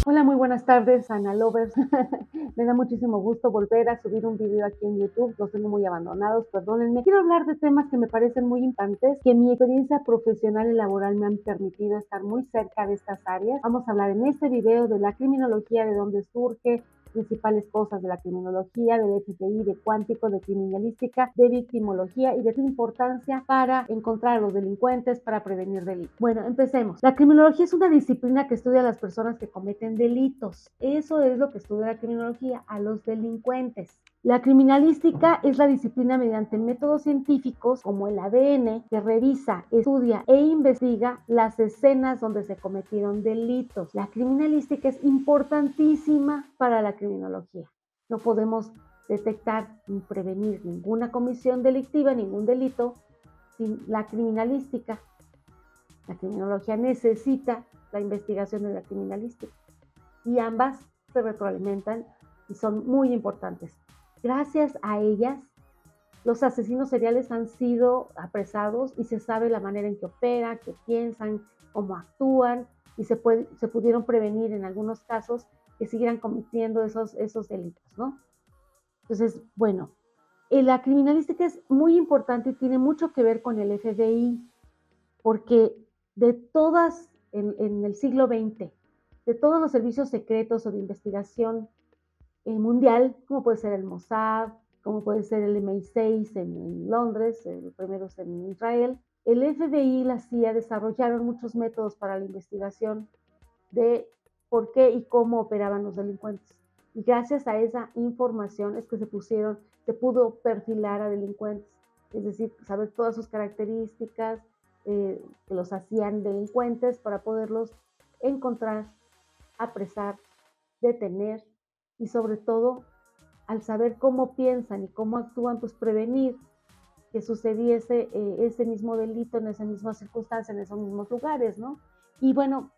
Hola, muy buenas tardes, Ana Lovers. Me da muchísimo gusto volver a subir un video aquí en YouTube. Los tengo muy abandonados, perdónenme. Quiero hablar de temas que me parecen muy importantes, que mi experiencia profesional y laboral me han permitido estar muy cerca de estas áreas. Vamos a hablar en este video de la criminología, de dónde surge, principales cosas de la criminología, del FBI, de cuántico, de criminalística, de victimología y de su importancia para encontrar a los delincuentes, para prevenir delitos. Bueno, empecemos. La criminología es una disciplina que estudia a las personas que cometen delitos. Eso es lo que estudia la criminología, a los delincuentes. La criminalística es la disciplina mediante métodos científicos como el ADN que revisa, estudia e investiga las escenas donde se cometieron delitos. La criminalística es importantísima para la criminología. No podemos detectar ni prevenir ninguna comisión delictiva, ningún delito sin la criminalística. La criminología necesita la investigación de la criminalística y ambas se retroalimentan y son muy importantes. Gracias a ellas, los asesinos seriales han sido apresados y se sabe la manera en que operan, que piensan, cómo actúan y se pudieron prevenir en algunos casos que siguieran cometiendo esos delitos, ¿no? Entonces, bueno, la criminalística es muy importante y tiene mucho que ver con el FBI, porque de todas, en el siglo XX, de todos los servicios secretos o de investigación mundial, como puede ser el Mossad, como puede ser el MI6 en Londres, el primero es en Israel, el FBI y la CIA desarrollaron muchos métodos para la investigación de por qué y cómo operaban los delincuentes. Y gracias a esa información es que se pudo perfilar a delincuentes, es decir, saber todas sus características que los hacían delincuentes para poderlos encontrar, apresar, detener y sobre todo, al saber cómo piensan y cómo actúan, pues prevenir que sucediese ese mismo delito en esa misma circunstancia, en esos mismos lugares, ¿no? Y bueno,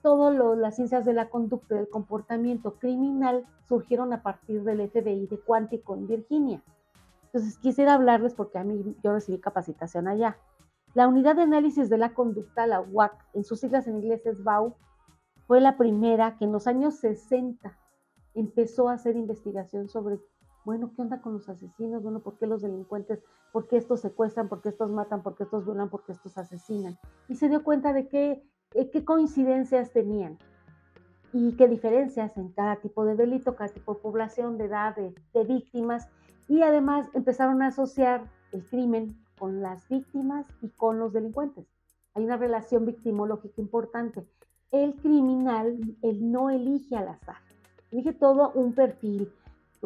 todas las ciencias de la conducta y del comportamiento criminal surgieron a partir del FBI de Cuántico en Virginia. Entonces quisiera hablarles porque yo recibí capacitación allá. La unidad de análisis de la conducta, la UAC, en sus siglas en inglés es BAU, fue la primera que en los años 60 empezó a hacer investigación sobre, bueno, ¿qué onda con los asesinos? Bueno, ¿por qué los delincuentes? ¿Por qué estos secuestran? ¿Por qué estos matan? ¿Por qué estos violan? ¿Por qué estos asesinan? Y se dio cuenta de qué coincidencias tenían y qué diferencias en cada tipo de delito, cada tipo de población, de edad, de víctimas. Y además empezaron a asociar el crimen con las víctimas y con los delincuentes. Hay una relación victimológica importante. El criminal, él no elige al azar, elige todo un perfil.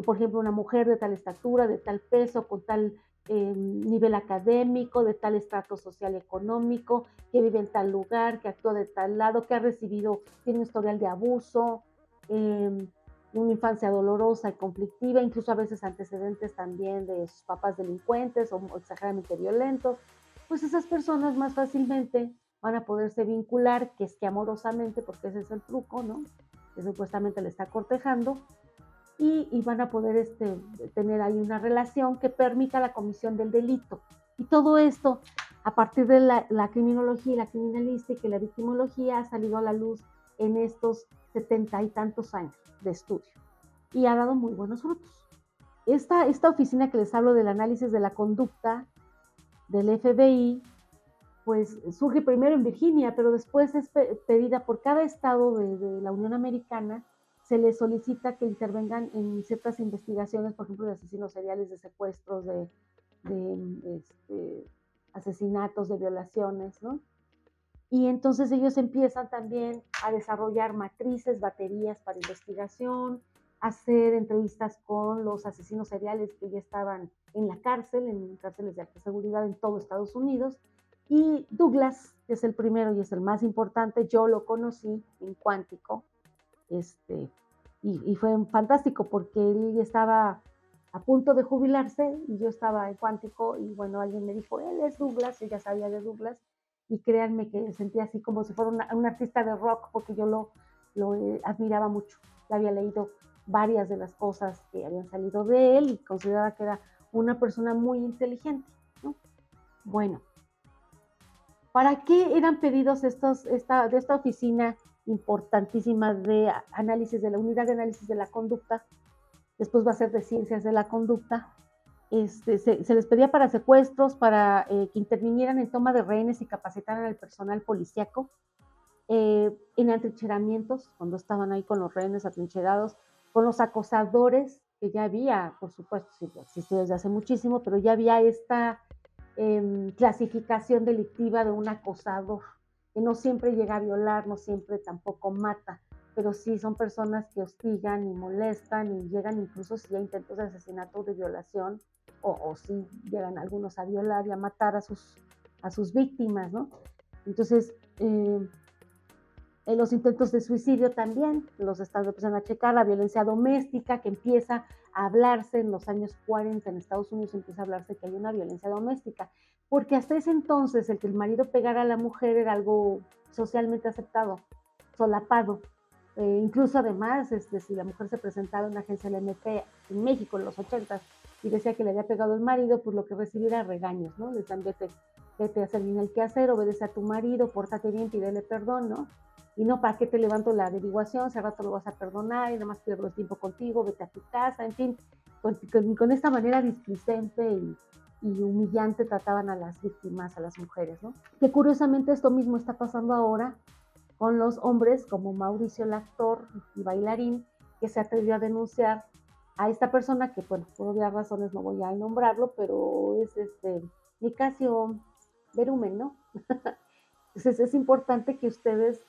Por ejemplo, una mujer de tal estatura, de tal peso, con tal nivel académico, de tal estrato social y económico, que vive en tal lugar, que actúa de tal lado, que ha recibido, tiene un historial de abuso, una infancia dolorosa y conflictiva, incluso a veces antecedentes también de sus papás delincuentes o exageradamente violentos. Pues esas personas más fácilmente van a poderse vincular, que es que amorosamente, porque ese es el truco, ¿no? Que supuestamente le está cortejando, y van a poder tener ahí una relación que permita la comisión del delito. Y todo esto, a partir de la criminología y la criminalística y la victimología, ha salido a la luz en estos 70 y tantos años de estudio y ha dado muy buenos frutos. Esta oficina que les hablo del análisis de la conducta del FBI, pues surge primero en Virginia, pero después es pedida por cada estado de la Unión Americana. Se les solicita que intervengan en ciertas investigaciones, por ejemplo, de asesinos seriales, de secuestros, de asesinatos, de violaciones, ¿no? Y entonces ellos empiezan también a desarrollar matrices, baterías para investigación, hacer entrevistas con los asesinos seriales que ya estaban en la cárcel, en cárceles de alta seguridad en todo Estados Unidos. Y Douglas, que es el primero y es el más importante, yo lo conocí en Cuántico, y fue fantástico porque él estaba a punto de jubilarse y yo estaba en Cuántico y bueno, alguien me dijo, él es Douglas, yo ya sabía de Douglas y créanme que sentí así como si fuera un artista de rock porque yo lo admiraba mucho. Ya había leído varias de las cosas que habían salido de él y consideraba que era una persona muy inteligente, ¿no? Bueno, ¿para qué eran pedidos de esta oficina importantísima de análisis de la unidad de análisis de la conducta? Después va a ser de ciencias de la conducta. Se les pedía para secuestros, para que intervinieran en toma de rehenes y capacitaran al personal policíaco, en atrincheramientos, cuando estaban ahí con los rehenes atrincherados, con los acosadores, que ya había, por supuesto, sí, ya existía desde hace muchísimo, pero ya había esta clasificación delictiva de un acosador, que no siempre llega a violar, no siempre tampoco mata, pero sí son personas que hostigan y molestan y llegan incluso si hay intentos de asesinato o de violación, o si llegan algunos a violar y a matar a sus víctimas, ¿no? Entonces, los intentos de suicidio también los están empezando a checar, la violencia doméstica que empieza a hablarse en los años 40 en Estados Unidos, empieza a hablarse que hay una violencia doméstica, porque hasta ese entonces el que el marido pegara a la mujer era algo socialmente aceptado, solapado. Incluso además, si la mujer se presentaba en una agencia del MP en México en los 80 y decía que le había pegado el marido, pues lo que recibiera regaños, ¿no? Le decían, vete a hacer bien el quehacer, obedece a tu marido, pórtate bien, pídele perdón, ¿no? Y no, ¿para qué te levanto la averiguación? Si al rato lo vas a perdonar y nada más pierdo el tiempo contigo, vete a tu casa, en fin, con esta manera displicente y humillante trataban a las víctimas, a las mujeres, ¿no? Que curiosamente esto mismo está pasando ahora con los hombres como Mauricio el actor y bailarín, que se atrevió a denunciar a esta persona que, bueno, por obvias razones no voy a nombrarlo, pero es Nicasio Berumen, ¿no? Entonces es importante que ustedes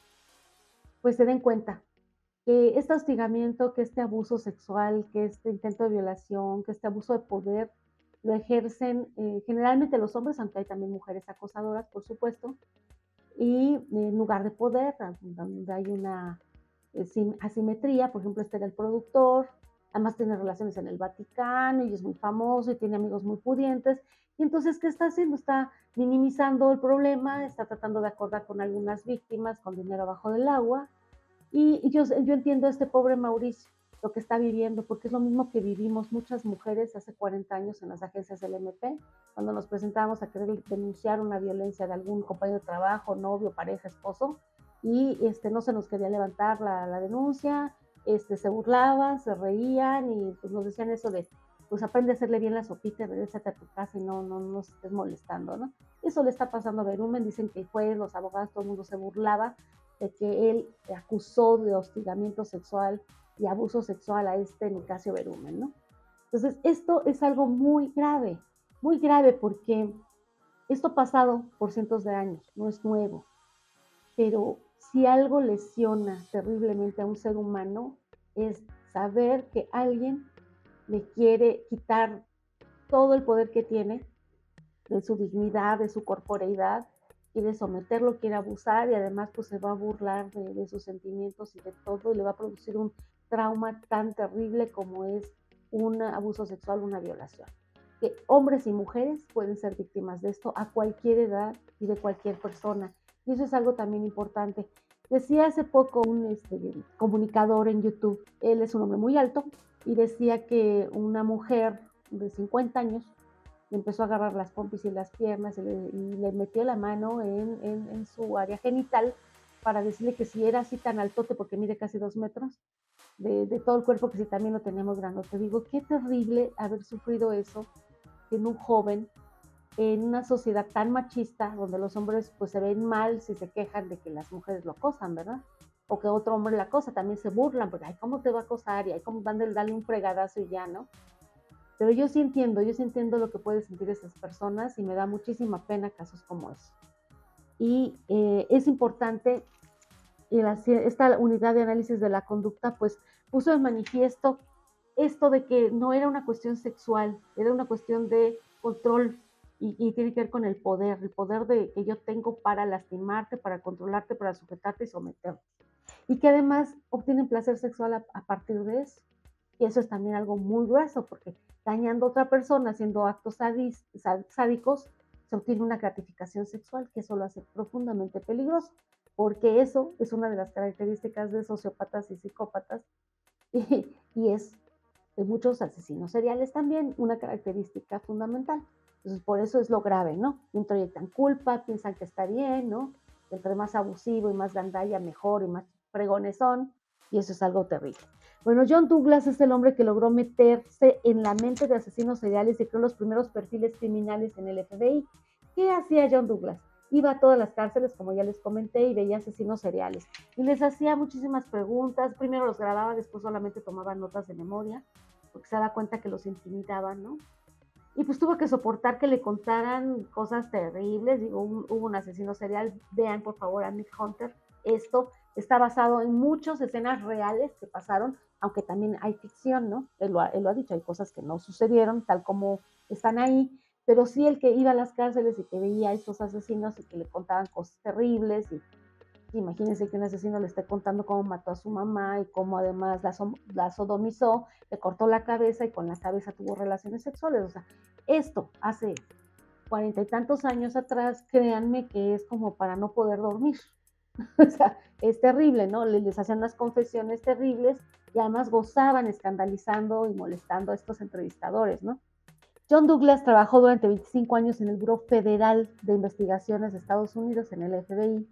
pues se den cuenta que este hostigamiento, que este abuso sexual, que este intento de violación, que este abuso de poder, lo ejercen generalmente los hombres, aunque hay también mujeres acosadoras, por supuesto, y en lugar de poder, donde hay una asimetría, por ejemplo, este era el productor, además tiene relaciones en el Vaticano y es muy famoso y tiene amigos muy pudientes, y entonces, ¿qué está haciendo? Está minimizando el problema, está tratando de acordar con algunas víctimas con dinero abajo del agua, y yo entiendo a este pobre Mauricio, lo que está viviendo, porque es lo mismo que vivimos muchas mujeres hace 40 años en las agencias del MP, cuando nos presentábamos a querer denunciar una violencia de algún compañero de trabajo, novio, pareja, esposo, y no se nos quería levantar la denuncia, se burlaban, se reían y pues nos decían eso de, pues aprende a hacerle bien la sopita, regresate a tu casa y no nos estés molestando, ¿no? Eso le está pasando a Berumen, dicen que el juez, los abogados, todo el mundo se burlaba de que él acusó de hostigamiento sexual y abuso sexual a Nicasio Berumen, ¿no? Entonces, esto es algo muy grave porque esto ha pasado por cientos de años, no es nuevo, pero si algo lesiona terriblemente a un ser humano es saber que alguien le quiere quitar todo el poder que tiene de su dignidad, de su corporeidad, quiere someterlo, quiere abusar y además pues se va a burlar de sus sentimientos y de todo y le va a producir un trauma tan terrible como es un abuso sexual, una violación. Que hombres y mujeres pueden ser víctimas de esto a cualquier edad y de cualquier persona. Y eso es algo también importante. Decía hace poco un comunicador en YouTube, él es un hombre muy alto, y decía que una mujer de 50 años le empezó a agarrar las pompis y las piernas y le metió la mano en su área genital para decirle que si era así tan altote, porque mide casi 2 metros, de todo el cuerpo, que si también lo tenemos grandote. Digo, qué terrible haber sufrido eso en un joven, en una sociedad tan machista, donde los hombres pues se ven mal si se quejan de que las mujeres lo acosan, ¿verdad? O que otro hombre la acosa, también se burlan, porque, ay, ¿cómo te va a acosar? Y ay, ¿cómo van a darle un fregadazo y ya, ¿no? Pero yo sí entiendo lo que pueden sentir esas personas y me da muchísima pena casos como eso. Y es importante, esta unidad de análisis de la conducta pues puso en manifiesto esto de que no era una cuestión sexual, era una cuestión de control y tiene que ver con el poder que yo tengo para lastimarte, para controlarte, para sujetarte y someterte. Y que además obtienen placer sexual a partir de eso. Y eso es también algo muy grueso, porque dañando a otra persona, haciendo actos sádicos, se obtiene una gratificación sexual, que eso lo hace profundamente peligroso. porque eso es una de las características de sociópatas y psicópatas y es de muchos asesinos seriales también una característica fundamental. Entonces, por eso es lo grave, ¿no? Introyectan culpa, piensan que está bien, ¿no? Entre más abusivo y más gandalla, mejor y más fregones son, y eso es algo terrible. Bueno, John Douglas es el hombre que logró meterse en la mente de asesinos seriales y creó los primeros perfiles criminales en el FBI. ¿Qué hacía John Douglas? Iba a todas las cárceles, como ya les comenté, y veía asesinos seriales. Y les hacía muchísimas preguntas. Primero los grababa, después solamente tomaba notas de memoria, porque se da cuenta que los intimidaban, ¿no? Y pues tuvo que soportar que le contaran cosas terribles. Digo, hubo un asesino serial. Vean, por favor, a Nick Hunter. Esto está basado en muchas escenas reales que pasaron, aunque también hay ficción, ¿no? Él lo ha dicho, hay cosas que no sucedieron tal como están ahí, pero sí el que iba a las cárceles y que veía a estos asesinos y que le contaban cosas terribles y imagínense que un asesino le esté contando cómo mató a su mamá y cómo además la sodomizó, le cortó la cabeza y con la cabeza tuvo relaciones sexuales. O sea, esto hace 40 y tantos años atrás, créanme que es como para no poder dormir. O sea, es terrible, ¿no? Les hacían unas confesiones terribles y además gozaban escandalizando y molestando a estos entrevistadores, ¿no? John Douglas trabajó durante 25 años en el Buró Federal de Investigaciones de Estados Unidos, en el FBI,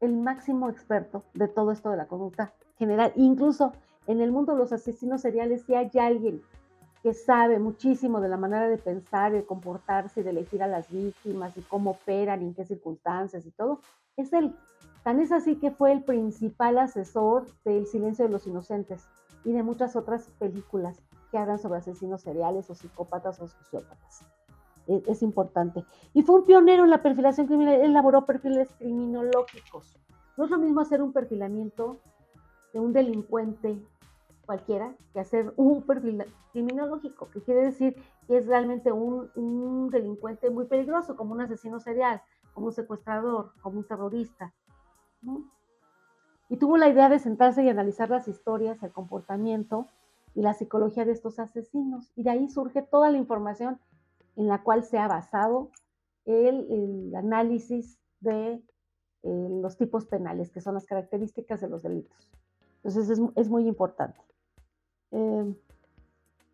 el máximo experto de todo esto de la conducta general. Incluso en el mundo de los asesinos seriales, si hay alguien que sabe muchísimo de la manera de pensar, de comportarse, de elegir a las víctimas y cómo operan y en qué circunstancias y todo, es él. Tan es así que fue el principal asesor de El silencio de los inocentes y de muchas otras películas que hablan sobre asesinos seriales o psicópatas o sociópatas. Es importante. Y fue un pionero en la perfilación criminal. Él elaboró perfiles criminológicos. No es lo mismo hacer un perfilamiento de un delincuente cualquiera que hacer un perfil criminológico, que quiere decir que es realmente un delincuente muy peligroso, como un asesino serial, como un secuestrador, como un terrorista, ¿no? Y tuvo la idea de sentarse y analizar las historias, el comportamiento y la psicología de estos asesinos. Y de ahí surge toda la información en la cual se ha basado el análisis de los tipos penales, que son las características de los delitos. Entonces es muy importante. Eh,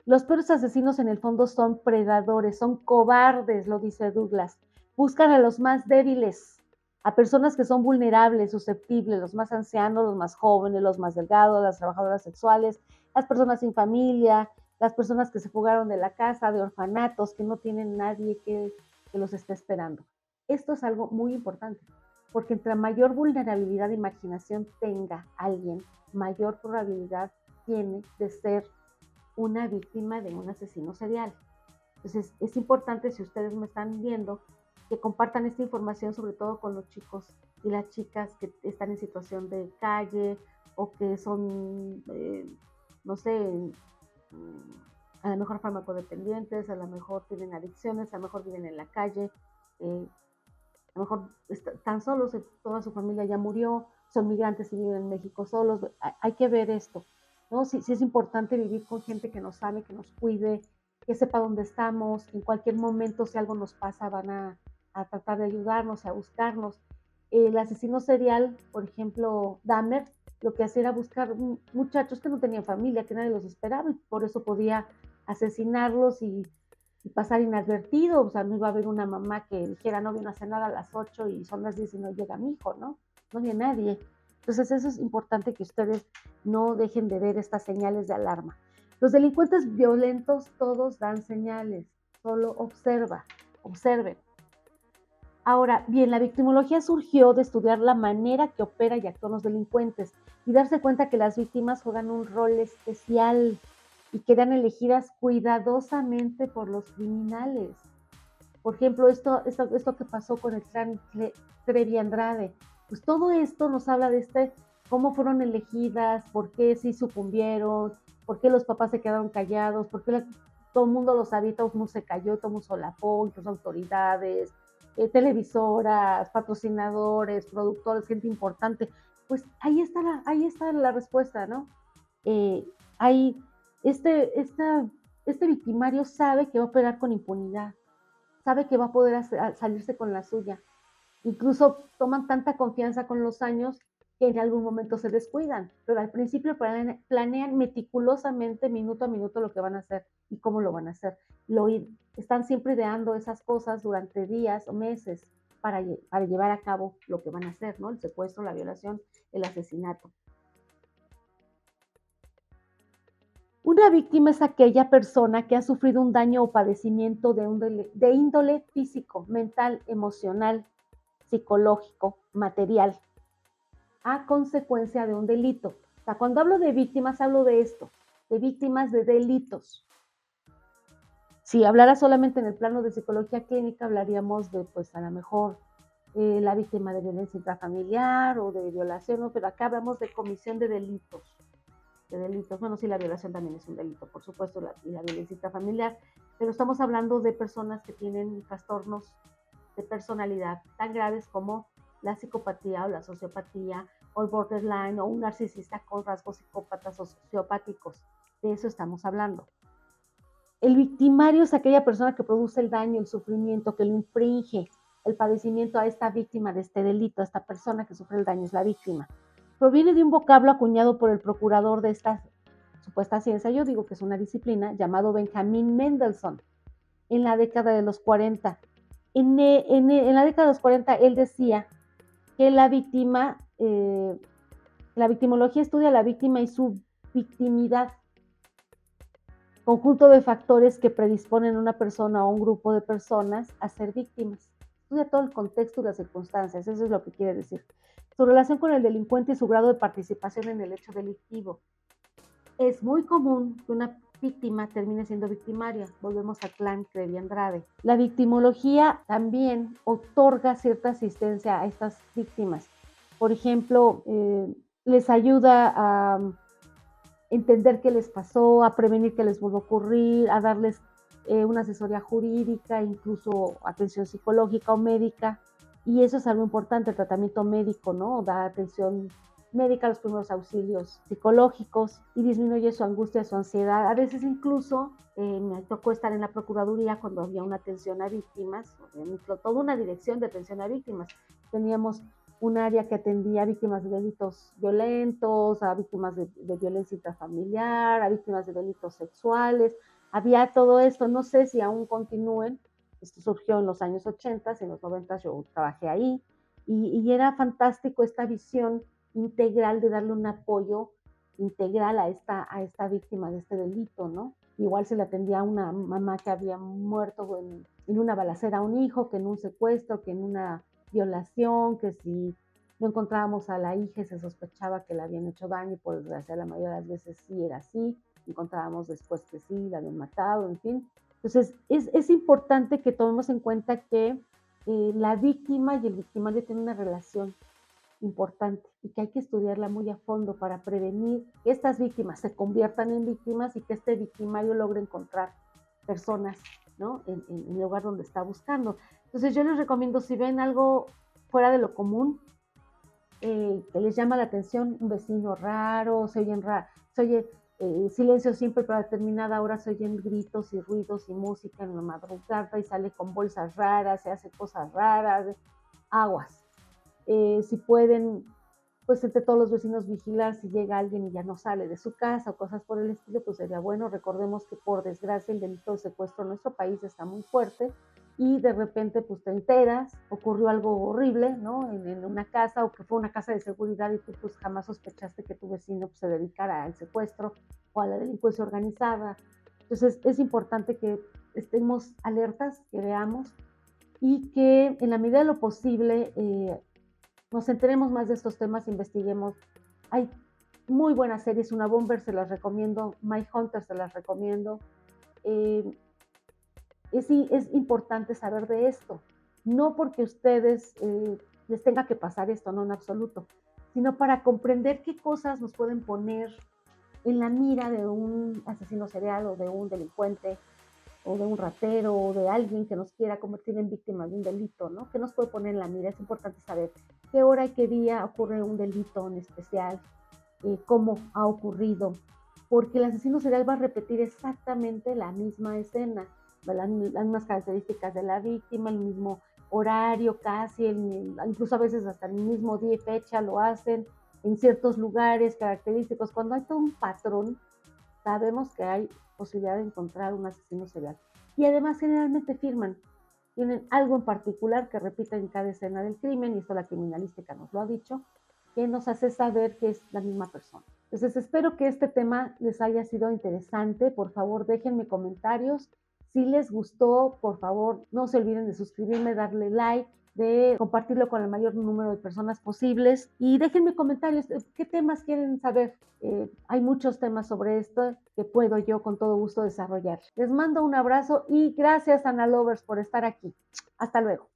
los peores asesinos en el fondo son predadores, son cobardes, lo dice Douglas. Buscan a los más débiles, a personas que son vulnerables, susceptibles, los más ancianos, los más jóvenes, los más delgados, las trabajadoras sexuales, las personas sin familia, las personas que se fugaron de la casa, de orfanatos, que no tienen nadie que los esté esperando. Esto es algo muy importante, porque entre mayor vulnerabilidad de imaginación tenga alguien, mayor probabilidad tiene de ser una víctima de un asesino serial. Entonces, es importante, si ustedes me están viendo, que compartan esta información, sobre todo con los chicos y las chicas que están en situación de calle o que son, no sé, a lo mejor farmacodependientes, a lo mejor tienen adicciones, a lo mejor viven en la calle, a lo mejor están solos, toda su familia ya murió, son migrantes y viven en México solos. Hay que ver esto, ¿no? Sí, sí es importante vivir con gente que nos sabe, que nos cuide, que sepa dónde estamos, que en cualquier momento, si algo nos pasa, van a tratar de ayudarnos, a buscarnos. El asesino serial, por ejemplo, Dahmer, lo que hacía era buscar muchachos que no tenían familia, que nadie los esperaba y por eso podía asesinarlos y pasar inadvertido. O sea, no iba a haber una mamá que dijera, no viene a cenar a las 8 y son las 10 y no llega mi hijo, ¿no? No había nadie. Entonces eso es importante que ustedes no dejen de ver estas señales de alarma. Los delincuentes violentos todos dan señales, solo observen. Ahora, bien, la victimología surgió de estudiar la manera que opera y actúan los delincuentes y darse cuenta que las víctimas juegan un rol especial y quedan elegidas cuidadosamente por los criminales. Por ejemplo, esto que pasó con el clan Trevi Andrade, pues todo esto nos habla de cómo fueron elegidas, por qué sí sucumbieron, por qué los papás se quedaron callados, por qué todo el mundo lo sabía, todo el mundo se cayó, todo el mundo solapó, incluso autoridades, televisoras, patrocinadores, productores, gente importante. Pues ahí está la respuesta, ¿no? Hay, este, esta, este victimario sabe que va a operar con impunidad, sabe que va a poder salirse con la suya. Incluso toman tanta confianza con los años que en algún momento se descuidan, pero al principio planean meticulosamente, minuto a minuto, lo que van a hacer y cómo lo van a hacer. Están siempre ideando esas cosas durante días o meses para llevar a cabo lo que van a hacer, ¿no? El secuestro, la violación, el asesinato. Una víctima es aquella persona que ha sufrido un daño o padecimiento de índole físico, mental, emocional, psicológico, material, a consecuencia de un delito. O sea, cuando hablo de víctimas, hablo de esto, de víctimas de delitos. Si hablara solamente en el plano de psicología clínica, hablaríamos de, pues, a lo mejor, la víctima de violencia intrafamiliar o de violación, ¿no? Pero acá hablamos de comisión de delitos. De delitos. Bueno, sí, la violación también es un delito, por supuesto, y la violencia intrafamiliar, pero estamos hablando de personas que tienen trastornos de personalidad tan graves como la psicopatía o la sociopatía o el borderline o un narcisista con rasgos psicópatas o sociopáticos. De eso estamos hablando. El victimario es aquella persona que produce el daño, el sufrimiento, que lo infringe, el padecimiento a esta víctima de este delito, a esta persona que sufre el daño es la víctima. Proviene de un vocablo acuñado por el procurador de esta supuesta ciencia, yo digo que es una disciplina, llamado Benjamin Mendelssohn, en la década de los 40. En la década de los 40 él decía que la victimología estudia a la víctima y su victimidad, conjunto de factores que predisponen a una persona o un grupo de personas a ser víctimas. Estudia todo el contexto y las circunstancias, eso es lo que quiere decir. Su relación con el delincuente y su grado de participación en el hecho delictivo. Es muy común que una víctima termine siendo victimaria. Volvemos a Clan, Crevy y Andrade. La victimología también otorga cierta asistencia a estas víctimas. Por ejemplo, les ayuda a entender qué les pasó, a prevenir que les vuelva a ocurrir, a darles una asesoría jurídica, incluso atención psicológica o médica. Y eso es algo importante, el tratamiento médico, ¿no? Da atención médica, los primeros auxilios psicológicos y disminuye su angustia, su ansiedad. A veces incluso me tocó estar en la Procuraduría cuando había una atención a víctimas, toda una dirección de atención a víctimas. Teníamos un área que atendía a víctimas de delitos violentos, a víctimas de violencia intrafamiliar, a víctimas de delitos sexuales. Había todo esto, no sé si aún continúen, esto surgió en los años 80, en los 90 yo trabajé ahí, y era fantástico esta visión integral de darle un apoyo integral a esta víctima de este delito, ¿no? Igual se le atendía a una mamá que había muerto en una balacera a un hijo, que en un secuestro, que en una violación, que si no encontrábamos a la hija se sospechaba que le habían hecho daño y por desgracia la mayoría de las veces sí era así, encontrábamos después que sí, la habían matado, en fin. Entonces es importante que tomemos en cuenta que la víctima y el victimario tienen una relación importante y que hay que estudiarla muy a fondo para prevenir que estas víctimas se conviertan en víctimas y que este victimario logre encontrar personas, ¿no? En el lugar donde está buscando. Entonces yo les recomiendo, si ven algo fuera de lo común, que les llama la atención, un vecino raro, se oye silencio siempre, pero a determinada hora se oyen gritos y ruidos y música en la madrugada y sale con bolsas raras, se hace cosas raras, aguas. Si pueden, pues entre todos los vecinos vigilar si llega alguien y ya no sale de su casa o cosas por el estilo, pues sería bueno. Recordemos que por desgracia el delito de secuestro en nuestro país está muy fuerte y de repente pues te enteras, ocurrió algo horrible, ¿no? En una casa o que fue una casa de seguridad y tú pues jamás sospechaste que tu vecino pues, se dedicara al secuestro o a la delincuencia organizada. Entonces es importante que estemos alertas, que veamos y que en la medida de lo posible nos enteremos más de estos temas, investiguemos. Hay muy buenas series, una Bomber se las recomiendo, My Hunter se las recomiendo. Eh, es importante saber de esto, no porque ustedes les tenga que pasar esto, no en absoluto, sino para comprender qué cosas nos pueden poner en la mira de un asesino serial o de un delincuente o de un ratero o de alguien que nos quiera convertir en víctima de un delito, ¿no? ¿Qué nos puede poner en la mira? Es importante saber qué hora y qué día ocurre un delito en especial, cómo ha ocurrido, porque el asesino serial va a repetir exactamente la misma escena, las mismas características de la víctima, el mismo horario casi, incluso a veces hasta en el mismo día y fecha lo hacen, en ciertos lugares característicos. Cuando hay todo un patrón, sabemos que hay posibilidad de encontrar un asesino serial. Y además generalmente tienen algo en particular que repiten en cada escena del crimen, y esto la criminalística nos lo ha dicho, que nos hace saber que es la misma persona. Entonces espero que este tema les haya sido interesante. Por favor, déjenme comentarios. Si les gustó, por favor, no se olviden de suscribirme, darle like, de compartirlo con el mayor número de personas posibles y déjenme comentarios qué temas quieren saber. Hay muchos temas sobre esto que puedo yo con todo gusto desarrollar. Les mando un abrazo y gracias, Ana Lovers, por estar aquí. Hasta luego.